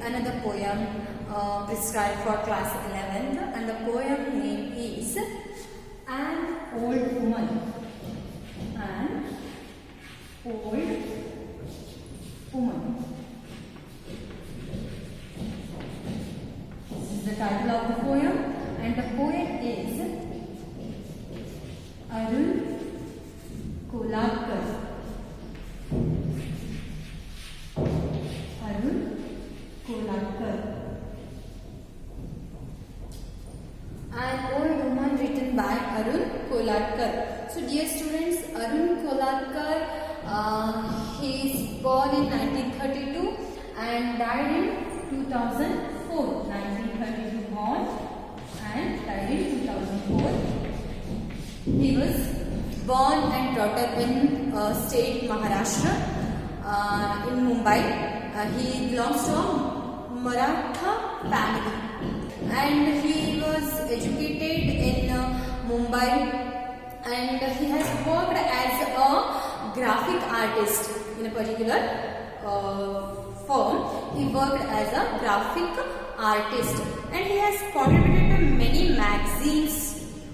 another poem prescribed for class 11th, and the poem name is An Old Woman. An Old Woman. This is the title of the poem, and the poet is Arun Kolhatkar. Arun Kolhatkar. An Old Woman, written by Arun Kolhatkar. So dear students, Arun Kolhatkar, he is born in 1932 and died in 2004. 1932 born and died in 2004. He was born and brought up in state Maharashtra, in Mumbai. He belongs to a Maratha family, and he was educated in Mumbai, and he has worked as a graphic artist in a particular firm. He worked as a graphic artist, and he has contributed to many magazines.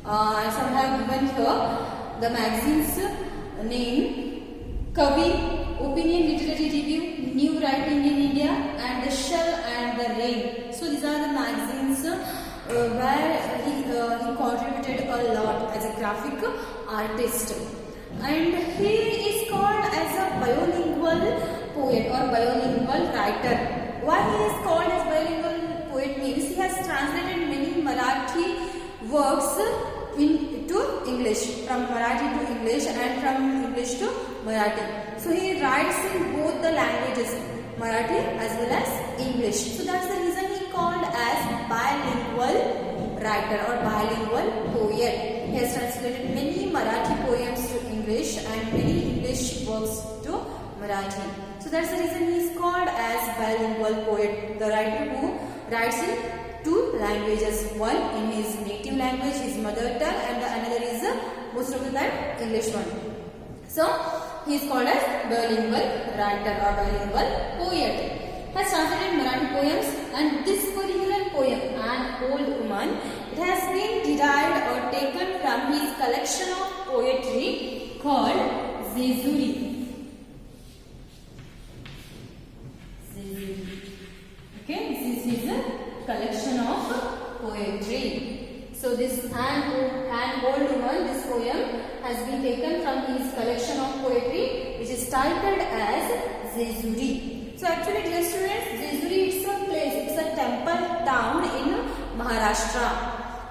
Some have given here the magazines name Kavi, Opinion Literary Review, New Writing in India, and The Shell and the Rain. So these are the magazines where he contributed a lot as a graphic artist. And he is called as a bilingual poet or bilingual writer. Why he is called as bilingual poet means he has translated many Marathi works into English, from Marathi to English and from English to Marathi. So he writes in both the languages, Marathi as well as English. So that's the reason he called as bilingual writer or bilingual poet. He has translated many Marathi poems to English and many English works to Marathi. So that's the reason he is called as bilingual poet, the writer who writes in two languages, one in his native language, his mother tongue, and the another is most of the time English one. So he is called as bilingual writer or bilingual poet. Has translated Marathi poems, and this particular poem, An Old Woman, it has been derived or taken from his collection of poetry called Zezuri. Okay, this is his collection of poetry. So this An Old Woman, this poem has been taken from his collection of poetry, which is titled as Zezuri. So actually, dear students, Zezuri is a place, it's a temple town in Maharashtra.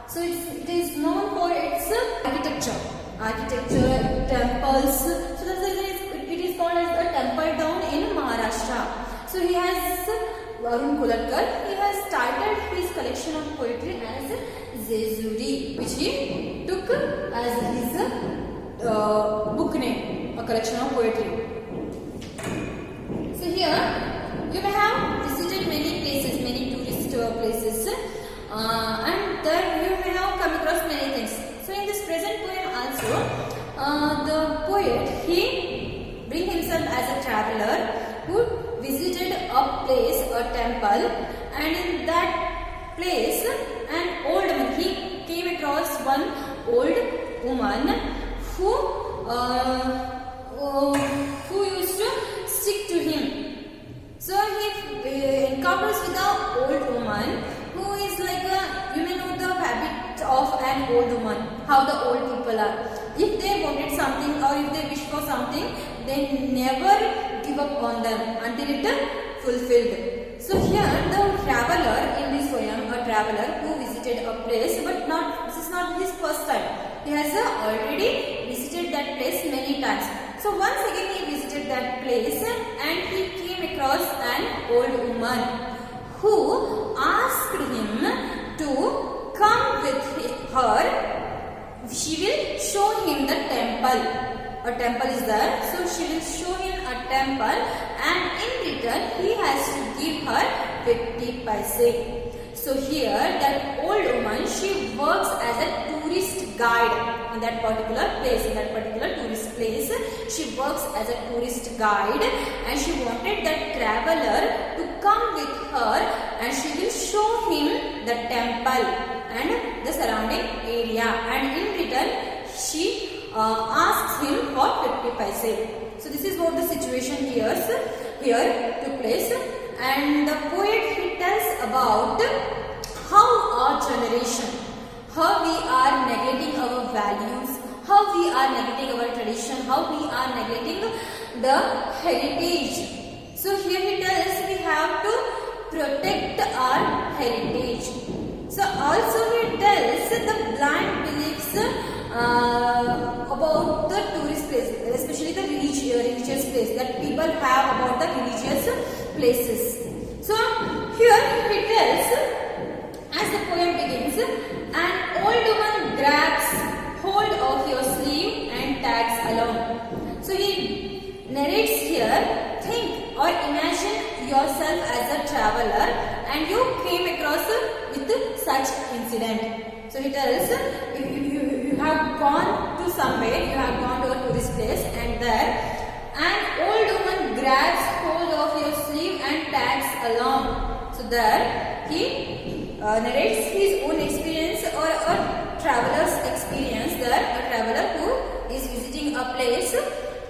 So it is known for its architecture, temples. So that's the reason it is called as a temple town in Maharashtra. So he has Arun Kolhatkar, he has titled his collection of poetry as Zezuri, which he took as his book name, a collection of poetry. So here you may have visited many places, many tourist places, and there you may have come across many things. So in this present poem also, the poet, he brings himself as a traveler who visited a place, a temple, and in that place an old woman, he came across one old woman who used to stick to him. So he encounters with an old woman who is like you may know the habit of an old woman, how the old people are. If they wanted something or if they wish for something, they never give up on them until it is fulfilled. So here the traveler in this poem, a traveler who visited a place, but this is not his first time. He has already visited that place many times. So once again he visited that place and he came across an old woman who asked him to come with her. She will show him the temple. A temple is there, so she will show him a temple, and in return he has to give her 50 paise. So here that old woman, she works as a tourist guide in that particular place, tourist place. She works as a tourist guide and she wanted that traveler to come with her the temple and the surrounding area, and in return she asks him for 50 paise. So this is what the situation here took place, and the poet he tells about how our generation, how we are neglecting our values, how we are neglecting our tradition, how we are neglecting the heritage. So here he tells we have to protect our heritage. So also he tells the blind beliefs about the tourist place, especially the religious place that people have about the religious places. So here he tells, as the poem begins, an old woman grabs hold of your sleeve and tags along. So he narrates here, think or imagine yourself as a traveler and you came across with such incident. So he tells, if you have gone to somewhere, you have gone to a tourist place, and there an old woman grabs hold of your sleeve and tags along. So there he narrates his own experience or a traveler's experience. There a traveler who is visiting a place,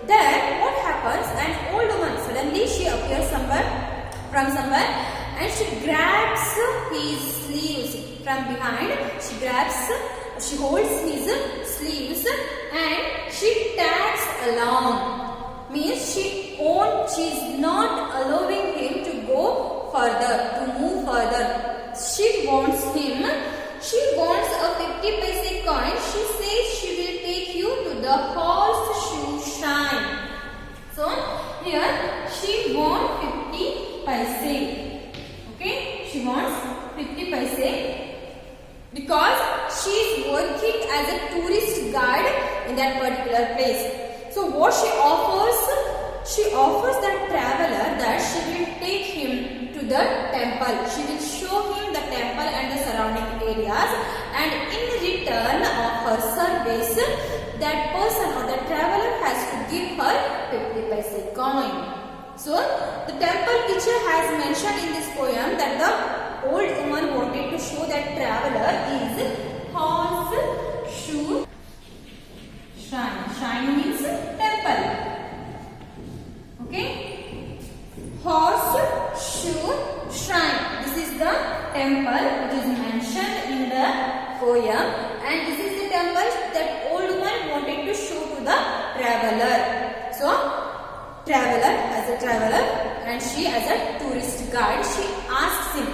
there what happens, an old woman suddenly she appears from somewhere and she grabs his sleeves from behind. She holds his sleeves and she tags along. Means she is not allowing him to go further, to move further. She wants a 50 paise coin. She says she will take you to the horseshoe shrine. So here she wants 50 paise. Okay, she wants 50 paise because she is working as a tourist guide in that particular place. So what she offers that traveler that she will take him to the temple. She will show him the temple and the surrounding areas, and in return of her service, that person or the traveler has to give her 50 paise coin. So the temple teacher has mentioned in this poem that the old woman wanted to show that traveler is horseshoe shrine. Shrine means temple. Okay, horseshoe shrine. This is the temple which is mentioned in the poem, and this is the temple that old woman wanted to show to the traveler. So traveler as a traveler and she as a tourist guide, she asks him,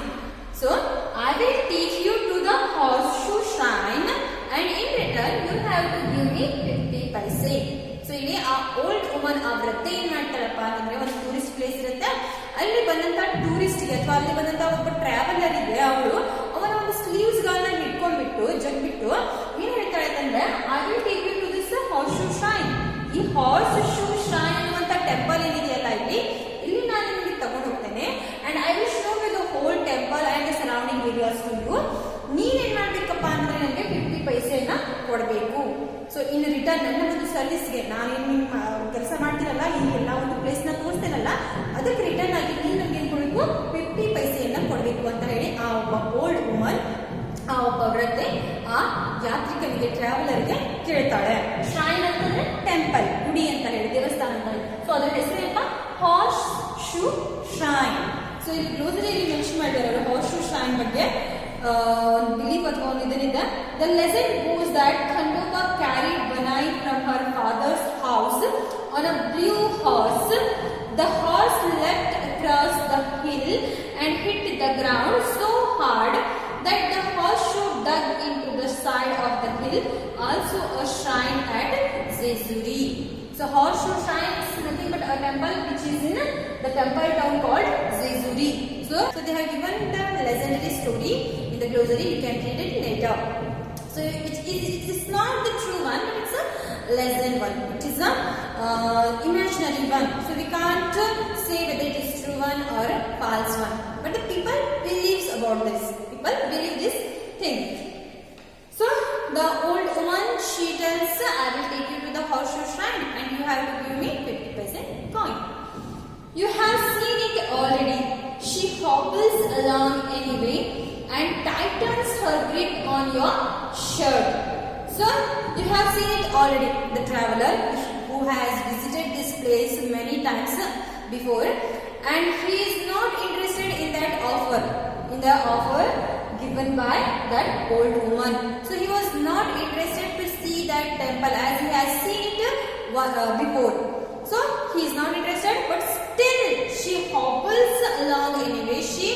so I will take you to the horseshoe shrine and in return you have to give me 50 paise. So ಇಲ್ಲಿ ಆ old woman ಆ ವ್ರತ ಏನ್ ಮಾಡ್ತಾರಪ್ಪ ಅಂತಂದ್ರೆ, ಒಂದು tourist place ಇರುತ್ತೆ, ಅಲ್ಲಿ ಬಂದಂತ ಟೂರಿಸ್ಟ್ಗೆ ಅಥವಾ ಅಲ್ಲಿ ಬಂದಂತ ಒಬ್ಬ ಟ್ರಾವೆಲರ್ ಇದೆ, ಅವನ ಒಂದು ಸ್ಲೀವ್ಸ್ ಗಳನ್ನ ಹಿಡ್ಕೊಂಡ್ಬಿಟ್ಟು ಜಗ್ಬಿಟ್ಟು ಏನ್ ಹೇಳ್ತಾಳೆ ಅಂತಂದ್ರೆ, I will take you to this horse shine. ಈ ಹಾರ್ಸ್ ಶೂ ಶೈನ್ ಅನ್ನುವಂತ ಟೆಂಪಲ್ ಏನಿದೆಯಲ್ಲ ಇಲ್ಲಿ ನಾನು ನಿಮಗೆ ತಗೊಂಡು ಹೋಗ್ತೇನೆ, and I will show you the whole temple and the surrounding areas to you. ನೀನೇನ್ ಮಾಡ್ಬೇಕಪ್ಪ ಅಂದ್ರೆ ನನಗೆ 50 ಪೈಸೆಯನ್ನ ಕೊಡಬೇಕು. ಸೊ ಇನ್ ರಿಟರ್ನ್ ನನ್ನ ಒಂದು ಸರ್ವಿಸ್ಗೆ ನಾನೇನು ಕೆಲಸ ಮಾಡ್ತೀನಲ್ಲ, ಈ ಎಲ್ಲ ಒಂದು ಪ್ಲೇಸ್ ನ ತೋರಿಸ್ತೇನಲ್ಲ, ಅದಕ್ಕೆ ರಿಟರ್ನ್ ಆಗಿ ನೀನು ನಮ್ಗೆ ಏನ್ ಕೊಡಬೇಕು, 50 ಪೈಸೆಯನ್ನ ಕೊಡಬೇಕು ಅಂತ ಹೇಳಿ ಆ ಒಬ್ಬ ಓಲ್ಡ್ ವುಮನ್, ಆ ಒಬ್ಬ ವ್ರತೆ ಆ ಯಾತ್ರಿಕನಿಗೆ ಟ್ರಾವೆಲರ್ಗೆ ಕೇಳ್ತಾಳೆ. ಶ್ರೈನ್ ಅಂತಂದ್ರೆ ಟೆಂಪಲ್, ಗುಡಿ ಅಂತ ಹೇಳಿ, ದೇವಸ್ಥಾನ ಅಂತ ಹೇಳಿ. ಸೊ ಅದರ ಹೆಸರೇನಪ್ಪ, ಹಾರ್ಸ್ ಶೂ ಶ್ರೈನ್. ಸೊ ಇಲ್ಲಿ ಗ್ಲೋಸರಿಯಲ್ಲಿ ಮೆನ್ಷನ್ ಮಾಡಿದಾರಲ್ಲ ಹಾರ್ಸ್ ಶೂ ಶ್ರೈನ್ ಬಗ್ಗೆ ಬಿಲೀಫ್ ಅಥವಾ ಒಂದು ಇದರಿಂದ, the legend goes that Khandoba carried Banai from her father's house on a blue horse. The horse leapt across the hill and hit the ground so hard that the horseshoe dug into the side of the hill, also a shrine at Zezuri. So horseshoe shrine is nothing but a temple which is in the temple town called Zezuri. So they have given the legendary story in the glossary. You can read it later. So it is not the true one, but it's a legend one. It is a imaginary one. So we can't say whether it is true one or false one. But the people believes about this. People believe this thing. So the old woman, she tells, I will take you to the horseshoe shrine and you have to give me 50 paise coin. You have seen it already. She hobbles along anyway and tightens her grip on your shirt. So you have seen it already, the traveler who has visited this place many times before, and he is not interested in that offer, given by that old woman. So he was not interested to see that temple as he has seen it before. So he is not interested, but still she hobbles along anyway. She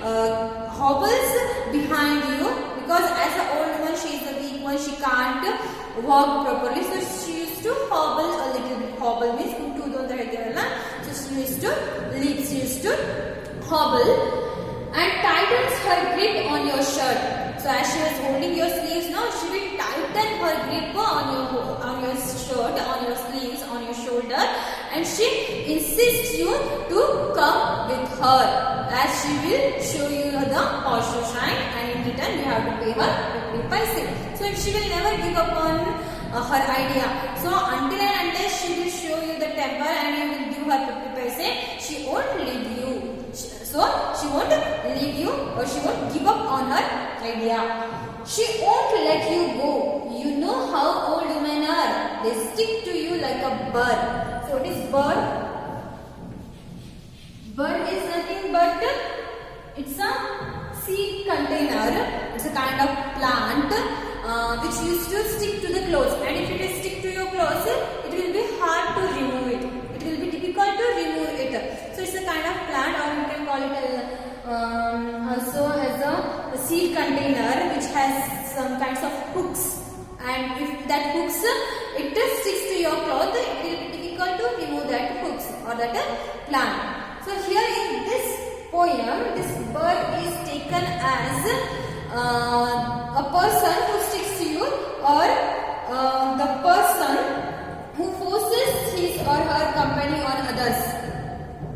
hobbles behind you, because as an old woman she is a weak one, she can't walk properly, so she used to hobble a little bit. Hobble means kutudu anta ಹೇಳ್ತೇವಲ್ಲ, so she used to hobble and tightens her grip on your shirt. So as she was holding your sleeves, now she will tighten her grip on your shirt, on your sleeves, on your shoulder, and she insists you to come with her, as she will show you the horseshoe shrine, and in return you have to pay her 50 paise. So if she will never give up on her idea, so until and unless she will show you the temple and you will give her 50 paise, she won't leave you. So she won't leave you, or she won't give up on her idea. She won't let you go. You know how old women are. They stick to you like a bird. So what is bird? Bird is nothing but it's a seed container. It's a kind of plant which used to stick to the clothes. And if it is stick to your clothes, it will be hard to remove it. It will be difficult to remove it. So it's a kind of plant, or you can call it also as a seed container which has some kinds of hooks. And if that hooks it sticks to your cloth, it will be difficult to remove that hooks or that plant. So here in this poem, this bird is taken as a person who sticks to you, or the person who forces his or her company on others.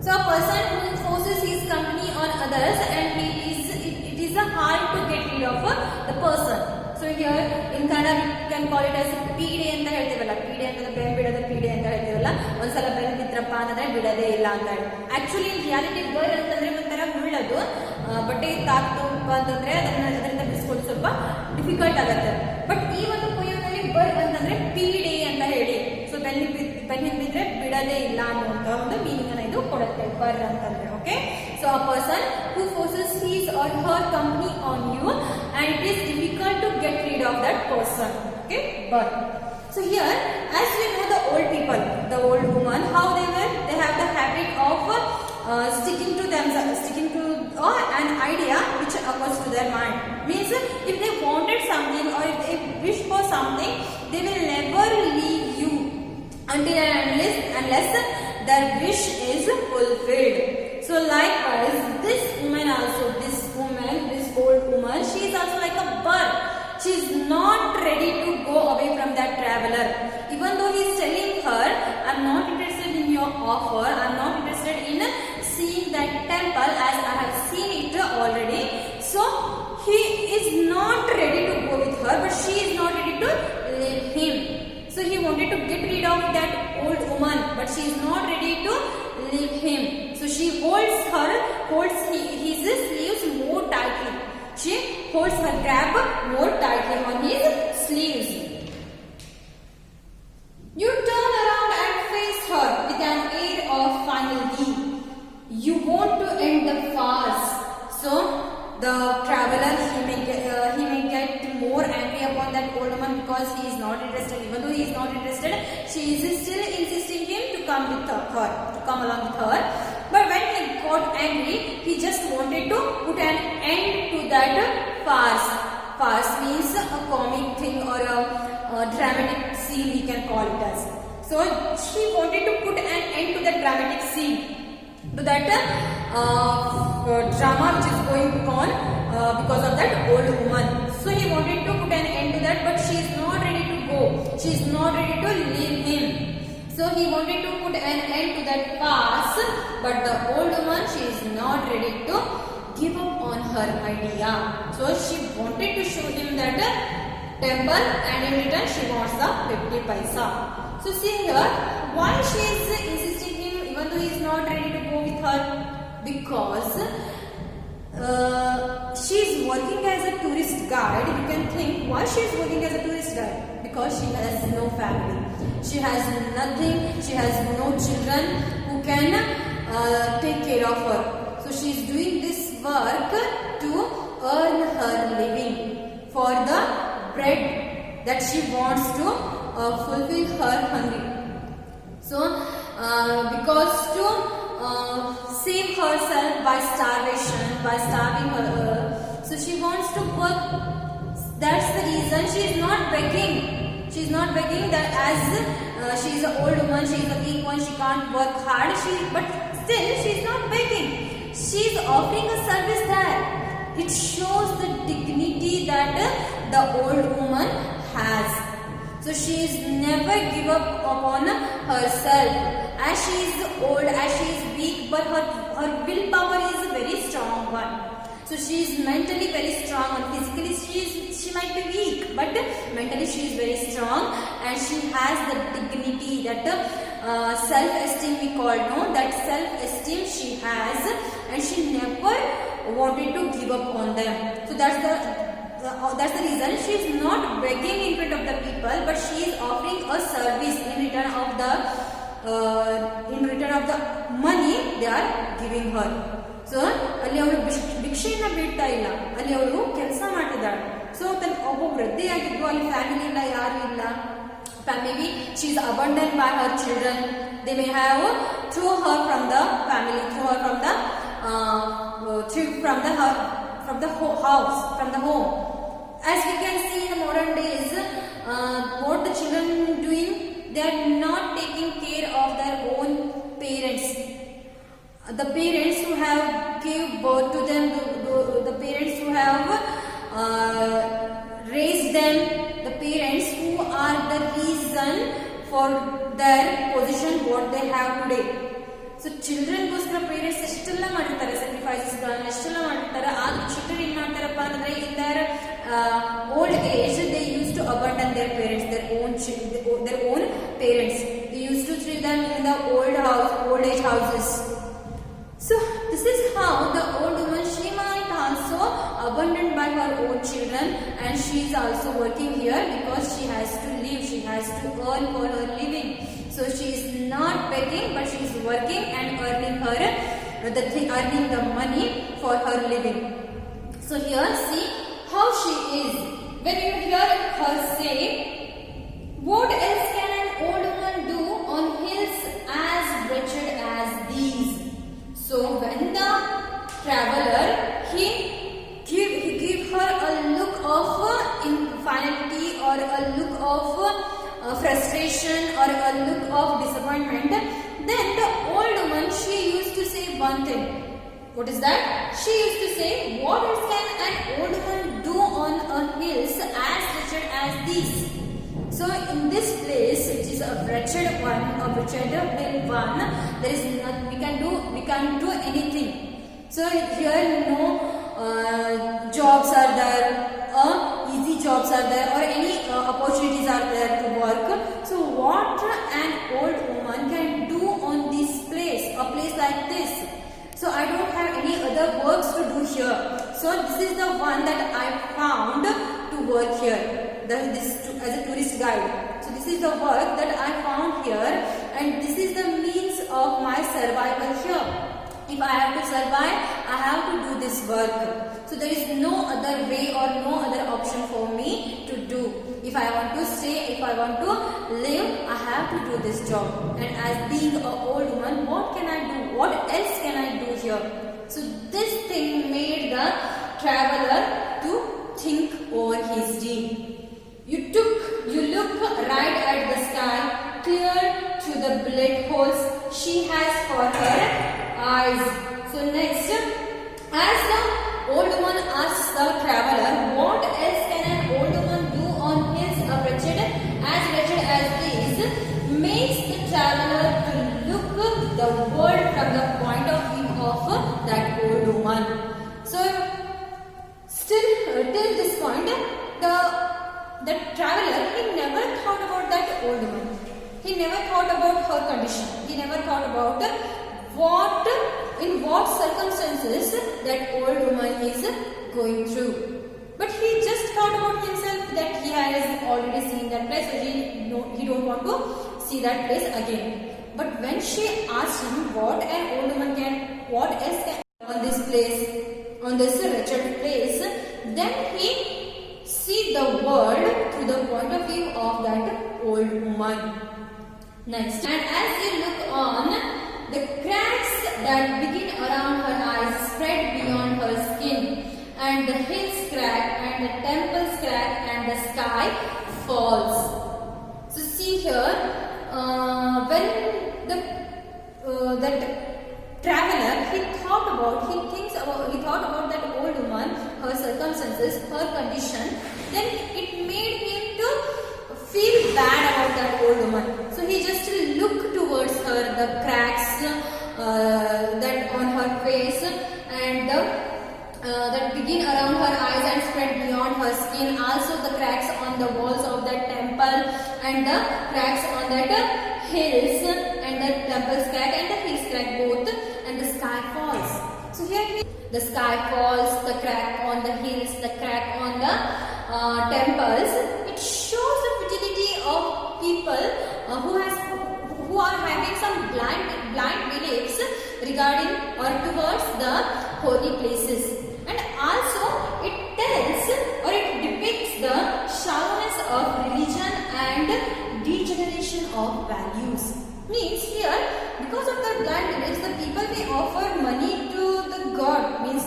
So a person who forces his company on others, and it is hard to get rid of the person. So here in Kannada we can call it as ಪೀಡೆ ಅಂತ ಹೇಳ್ತೀವಲ್ಲ, ಪೀಡೆ ಅಂತ ಬೆನ್ ಬಿಡೋದು ಪೀಡೆ ಅಂತ ಹೇಳ್ತೀವಲ್ಲ, ಒಂದ್ಸಲ ಬೆನ್ ಬಿದ್ರಪ್ಪ ಅಂತಂದ್ರೆ ಬಿಡೋದೇ ಇಲ್ಲ ಅಂತ ಹೇಳಿ. ಆಕ್ಚುಲಿ ರಿಯಾಲಿಟಿ ಬರ್ಡ್ ಅಂತಂದ್ರೆ ಒಂಥರ ಮುಳ್ಳದು, ಬಟ್ಟೆ ತಾಕ್ತಪ್ಪ ಅಂತಂದ್ರೆ ಅದರಿಂದ ಬಿಡಿಸ್ಕೊಂಡು ಸ್ವಲ್ಪ ಡಿಫಿಕಲ್ಟ್ ಆಗುತ್ತೆ. ಬಟ್ ಈ ಒಂದು ಪೊಯಂನಲ್ಲಿ ಬರ್ಡ್ ಅಂತಂದ್ರೆ ಪೀಡೆ ಅಂತ ಹೇಳಿ, ಸೊ ಬೆನ್ನಿಗೆ ಬಿದ್ರೆ ಬಿಡೋದೇ ಇಲ್ಲ ಅನ್ನುವಂತ ಒಂದು ಮೀನಿಂಗ್ ಅನ್ನ ಇದು ಕೊಡುತ್ತೆ ಬರ್ಡ್ ಅಂತಂದ್ರೆ. Okay, so a person who forces his or her company on you, and it is difficult to get rid of that person. Okay, bird. So here, as we know, the old people, the old woman, how they have the habit of sticking to an idea which occurs to their mind. Means if they wanted something, or if they wish for something, they will never leave you until and unless their wish is fulfilled. So likewise, this woman also, this old woman, she is also like a bird. She is not ready to go away from that traveler. Even though he is telling her, I am not interested in your offer, I am not interested in seeing that temple as I have seen it already. So he is not ready to go with her, but she is not ready to leave him. So he wanted to get rid of that old woman, but she is not ready to leave him. So she holds his sleeves more tightly. She holds her grab more tightly on his sleeves. You turn around and face her with an air of finality. You want to end the farce. So the traveler, he may get more angry upon that old woman because he is not interested. Even though he is not interested, she is still insisting him to come along with her. But when he got angry, he just wanted to put an end to that farce. Farce means a comic thing or a dramatic scene, we can call it as. So she wanted to put an end to that dramatic scene, to that drama which is going on because of that old woman. So he wanted to put an end to that, but she is not ready to go. She is not ready to leave him. So he wanted to put an end to that farce, but the old woman, she is not ready to give up on her idea. So she wanted to show him that temple, and in return she wants the 50 paisa. So see here, why she is insisting him even though he is not ready to go with her? Because she is working as a tourist guide. You can think why she is working as a tourist guide, because she has no family, she has nothing, she has no children who can take care of her. So she is doing this work to earn her living for the bread that she wants to fulfill her hunger. So because to save herself by starvation, by starving her, so she wants to work. That's the reason she is not begging. She is not begging that as she is an old woman, she is a weak one, she can't work hard. But still she is not begging. She is offering a service there. It shows the dignity that the old woman has. So she is never give up upon herself. As she is old, as she is weak, but her willpower is a very strong one. So she is mentally very strong, and physically she might be weak, but mentally she is very strong, and she has the dignity, that self-esteem we call, no, that self-esteem she has, and she never wanted to give up on them. So that's the reason she is not begging in front of the people, but she is offering a service in return of the money they are giving her. So ಅಲ್ಲಿ ಅವಳು ಭಿಕ್ಷೆಯನ್ನ ಬೇಡ್ತಾ ಇಲ್ಲ, ಅಲ್ಲಿ ಅವಳು ಕೆಲಸ ಮಾಡ್ತಿದ್ದಾಳೆ. So ಒಬ್ಬ ವೃದ್ಧೆಯಾಗಿದ್ದು ಅಲ್ಲಿ family ಇಲ್ಲ, ಯಾರು ಇಲ್ಲ. Maybe she is abandoned by her children. They may have throw her from the family, throw her from the house, from the home. As we can see in the modern days, what the children doing, they are not taking care of their own parents. The parents who have gave birth to them, the parents who have raised them, the parents who are the reason for their position what they have today. So children ಗೋಸ್ಕರ parents ಎಷ್ಟೆಲ್ಲ ಮಾಡಿರ್ತಾರೆ, sacrifices ಗಳನ್ನ ಎಷ್ಟೆಲ್ಲ ಮಾಡಿರ್ತಾರೆ. ಆದ್ರೆ children ಏನ್ ಮಾಡ್ತಾರಪ್ಪ ಅಂದ್ರೆ in their old age they used to abandon their parents, their own parents. They used to treat them in the old age houses. So this is how the old woman, she might also abandoned by her own children, and she is also working here because she has to live, she has to earn for her living. So she is not begging, but she is working and earning the money for her living. So here see how she is. When you hear her say, what else can an old woman do on hills as wretched as these? So when the traveler he give her a look of infinity, or a look of frustration, or a look of disappointment, then the old woman, she used to say one thing. What is that? She used to say, what else can an old woman do on a hills as wretched as these? So in this place, which is a wretched one, there is nothing we can't do anything. So here no jobs are there, easy jobs are there, or any opportunities are there to work. So what an old woman can do on this place, a place like this? So I don't have any other works to do here. So this is the one that I found to work here, as a tourist guide. So this is the work that I found here, and this is the means of my survival here. If I have to survive, I have to do this work. So there is no other way or no other option for me to do. If I want to stay, if I want to live, I have to do this job. And as being an old woman, what can I do? What else can I do here? So this thing made the traveler to think over his dream. You look right at the sky, clear to the bullet holes she has for her eyes. So next, as the old woman asks the traveler, what else can an old woman do on his wretched as these, makes the traveler to look the world from the point of view of that old woman. So still till this point, the traveler, he never thought about that old woman. He never thought about her condition. He never thought about in what circumstances that old woman is going through. But he just thought about himself that he has already seen that place, so he don't want to see that place again. But when she asked him what else can on this place, on this wretched place, then he see the world through the point of view of that old woman. Next, and as he look on, the cracks that begin around her eyes spread beyond her skin, and the hills crack, and the temples crack, and the sky falls. So see here, when that traveler, he thought about that old woman, her circumstances, her condition, then it made him to feel bad about that old woman. So he just looked towards her, the cracks that on her face, and that begin around her eyes and spread beyond her skin. Also the cracks on the walls of that temple, and the cracks on that hills, and the temples crack and the hills crack both, and the sky falls. So here the sky falls, the crack on the hills, the crack on the temples. It shows the futility of people who are having some blind beliefs regarding or towards the holy places. And also it tells or it depicts the shallowness of religion and degeneration of values. Means here, because of the blind beliefs, the people may offer money to the god. Means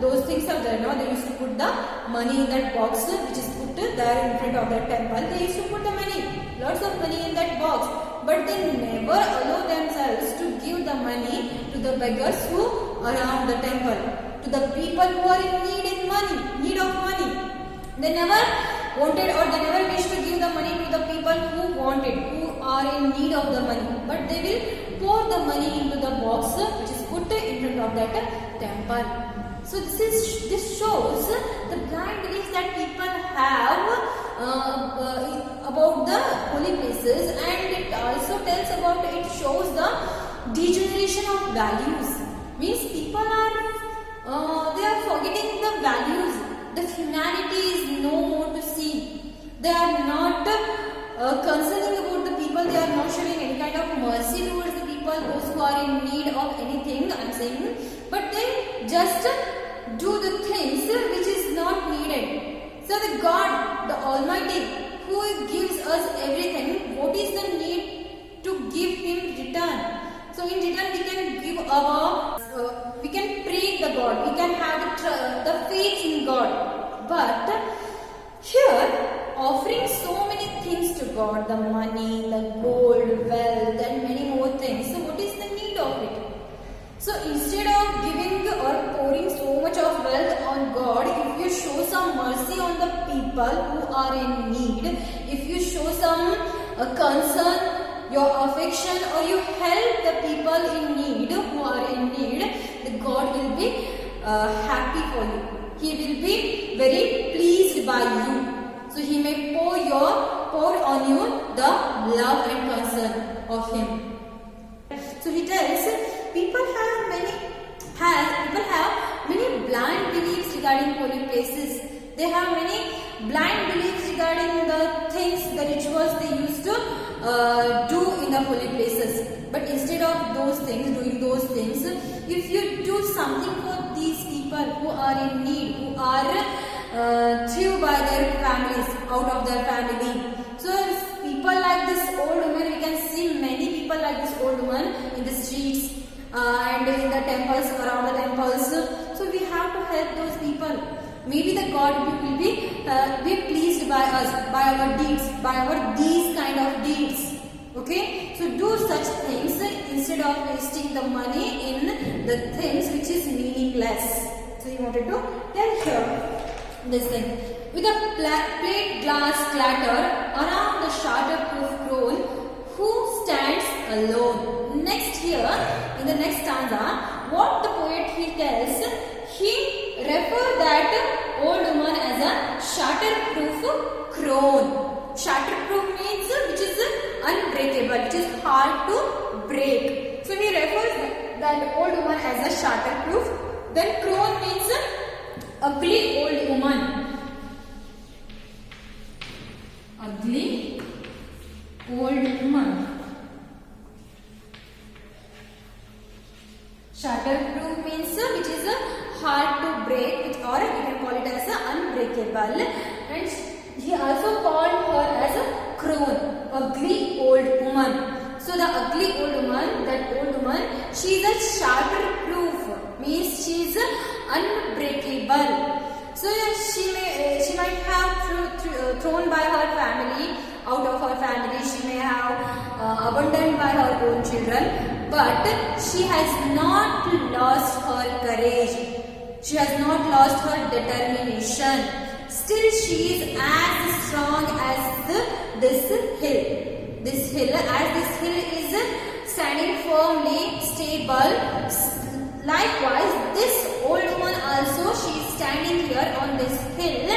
those things are there. Now they used to put the money in that box which is put there in front of the temple. They used to put the money, lots of money in that box. But they never allow themselves to give the money to the beggars who are around the temple, to the people who are in need of money. They never wanted or they never wished to give the money to the people who wanted, who are in need of the money. But they will pour the money into the box which is put in front of that temple. So this shows the blind beliefs that people have about the holy places, and it also tells about, it shows the degeneration of values. Means people are they are forgetting the values. The humanity is no more to see. They are not concerning about the people. They are not showing any kind of mercy towards the people, those who are in need of anything, I am saying. But they just do the things which is not needed. So the God, the Almighty, who gives us everything, what is the need to give Him return? So in return we can give we can pray the God, we can have the faith in God. But here, offering so many things to God, the money, the gold, wealth, and many more things. So what is the need of it? So instead of giving or pouring so much of wealth on God, if you show some mercy on the people who are in need, if you show some concern, your affection, or you help the people in need, who are in need, the God will be happy for you. He will be very pleased by you. So He may pour on you the love and concern of Him. So He tells, people have many blind beliefs regarding holy places. They have many blind beliefs regarding the things, the rituals they used to do in the holy places. But instead of doing those things, if you do something for these people who are in need, who are through by their families, out of their family. So people like this old woman, we can see many people like this old woman in the streets and in the temples, around the temples. So we have to help those people. Maybe the God will be pleased by us, by our deeds, by our these kind of deeds. Okay, so do such things instead of wasting the money in the things which is meaningless. So he wanted to tell here this thing. With a plate glass clatter around the shatterproof crone, who stands alone? Next here, in the next stanza, what the poet he tells, he refers that old woman as a shatterproof crone. Shatterproof means which is unbreakable, which is hard to break. So he refers that old woman as a shatterproof. Then crone means ugly old woman. Ugly old woman. Shatterproof means which is hard to break, or you can call it as unbreakable. And he also called her as a crone, ugly old woman. So the ugly old woman, that old woman, she is a shatterproof, means she is unbreakable. So she might have thrown by her family, out of her family. She may have abandoned by her own children, but she has not lost her courage. She has not lost her determination. Still, she is as strong as this hill. As this hill is standing firmly, stable. Likewise, this old woman also, she is standing here on this hill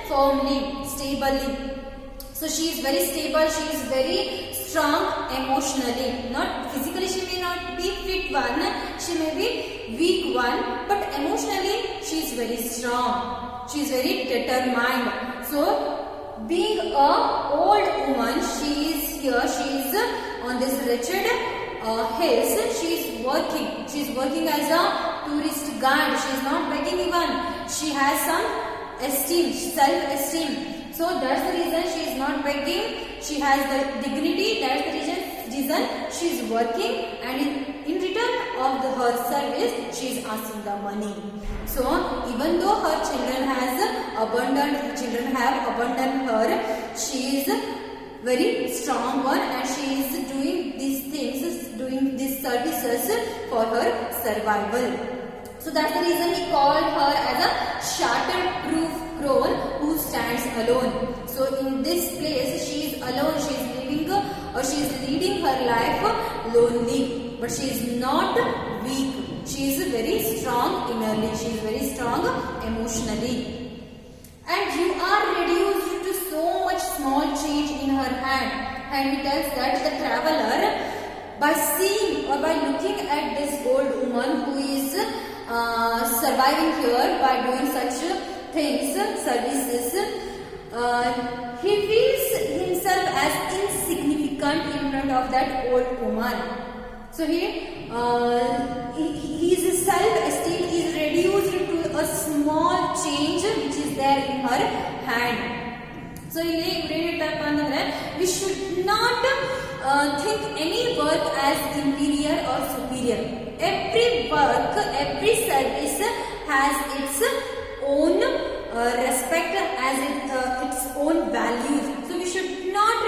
firmly, stably. So she is very stable, she is very strong emotionally. Not physically, she may not be fit one, she may be weak one, but emotionally she is very strong. She is very determined. So being a old woman, she is here, she is on this wretched hills. She is working. She is working as a tourist guide. She is not begging even. She has some esteem, self-esteem. So that's the reason she is not begging. She has the dignity. That's the reason she is working, and in return of her service, she is asking the money. So even though her children have abandoned her, she is very strong one, and she is doing these things, doing these services for her survival. So that's the reason he called her as a shatterproof crone who stands alone. So in this place, she is alone. She is leading her life lonely, but she is not weak. She is very strong innerly. She is very strong emotionally. And you are reduced to so much small change in her hand. And he tells that the traveler, by seeing or by looking at this old woman who is surviving here by doing such things, services, he feels himself as insignificant in front of that old woman. So his self-esteem is reduced to a small change which is there in her hand. So we should not think any work as inferior or superior. Every work, every service has its own respect, as its own values. So we should not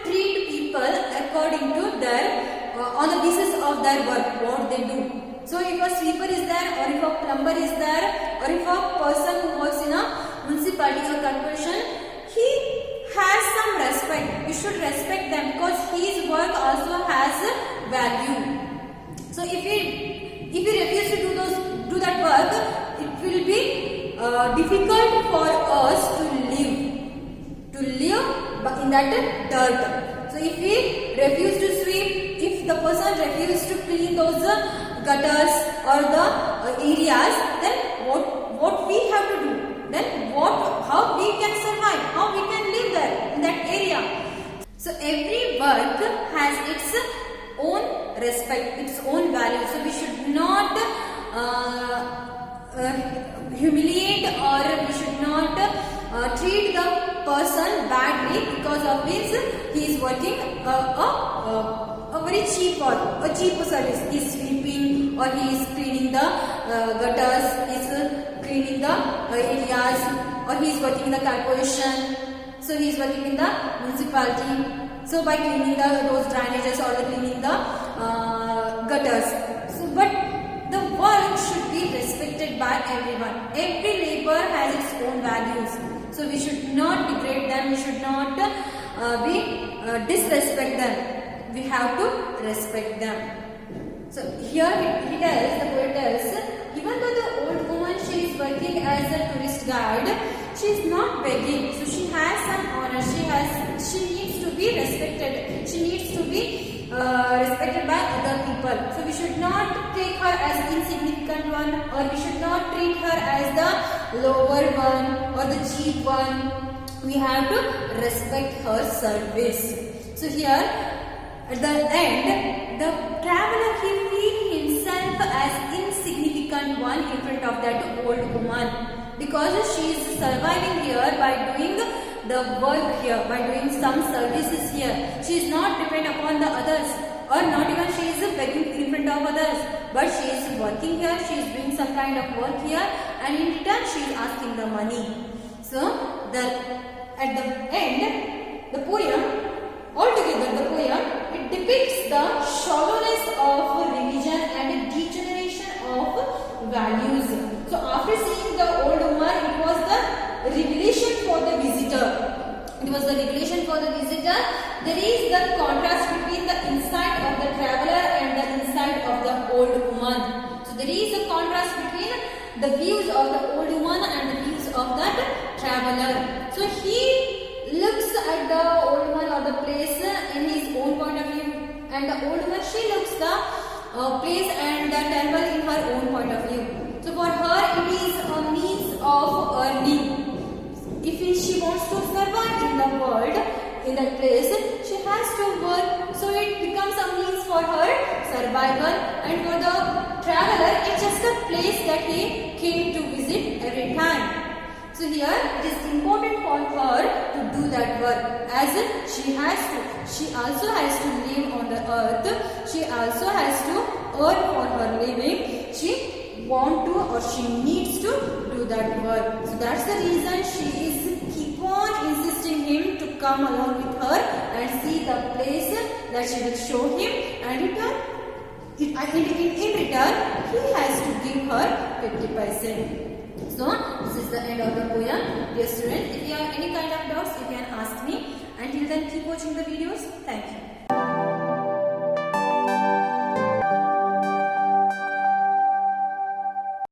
treat people according to their on the basis of their work, what they do. So if a sweeper is there, or if a plumber is there, or if a person who works in a municipality or corporation, he has some respect. We should respect them because his work also has value. So if we refuse to do that work, it will be difficult for us to live in that dirt. So if we refuse to sweep, if the person refuses to clean those gutters or the areas, then what we have to do? Then how we can survive? How we can live there in that area? So every work has its own respect, its own value. So we should not humiliate, or we should not treat the person badly because of his he is working a very cheap work, a cheap service. He is sweeping, or he is cleaning the gutters, he is cleaning the areas, or he is working in the corporation. So he is working in the municipality. So by cleaning those drainages or cleaning the gutters. So but the work should be respected by everyone. Every labor has its own values. So we should not degrade them. We should not disrespect them. We have to respect them. So here he tells, the poet tells, even though the old woman, she is working as a tourist guide, she is not begging. So she has some honor. She needs to be respected. She needs to be respected by other people. So we should not take her as insignificant one, or we should not treat her as the lower one or the cheap one, we have to respect her service. So here at the end, the traveler he feel himself as insignificant one in front of that old woman, because she is surviving here by doing the work here, by doing some services here. She is not dependent upon the others, or not even she is begging in front of others, but she is working here, she is doing some kind of work here, and in return she is asking the money. So at the end, the poem, altogether the poem, it depicts the shallowness of religion and degeneration of values. So after seeing the old woman, it was the revelation for the visitor. It was the revelation for the visitor. There is the contrast between the insight of the traveler and the insight of the old woman. So there is a contrast between the views of the old woman and the views of that traveler. So he looks at the old woman or the place in his own point of view, and the old woman, she looks the place and the temple in her own point of view. So for her it is a means of earning. If she wants to survive in the world, in that place, she has to work. So it becomes a means for her survival, and for the traveler it's just a place that he came to visit every time. So here it is important for her to do that work, as she also has to live on the earth. She also has to earn for her living. She want to, or she needs to do that work. So that's the reason she is keep on insisting him to come along with her and see the place that she will show him, and in return he has to give her 50%. So this is the end of the poem. Dear students, if you have any kind of doubts, you can ask me. Until then, keep watching the videos. Thank you.